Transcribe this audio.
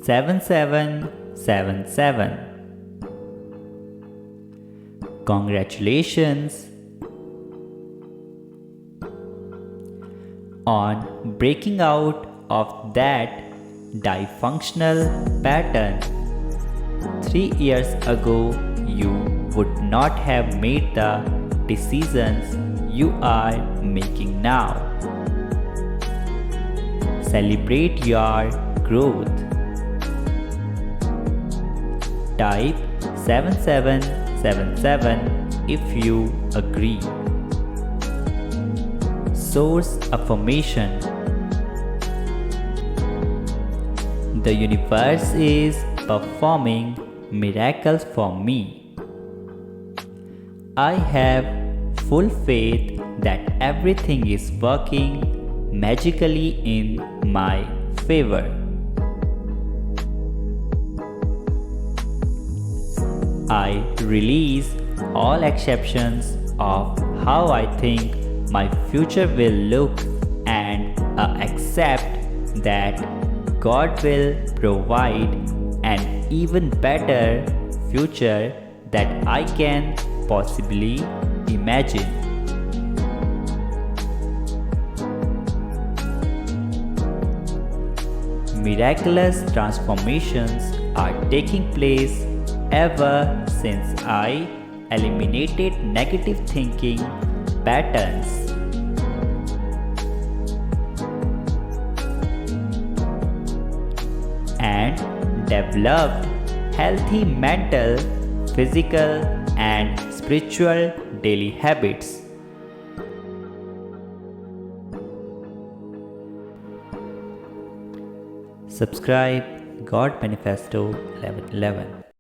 7777. Congratulations on breaking out of that dysfunctional pattern. 3 years ago, you would not have made the decisions you are making now. Celebrate your growth. Type 7777 if you agree. Source affirmation. The universe is performing miracles for me. I have full faith that everything is working magically in my favor. I release all exceptions of how I think my future will look and accept that God will provide an even better future that I can possibly imagine. Miraculous transformations are taking place ever since I eliminated negative thinking patterns. And developed healthy mental, physical, and spiritual daily habits. Subscribe God Manifesto 1111.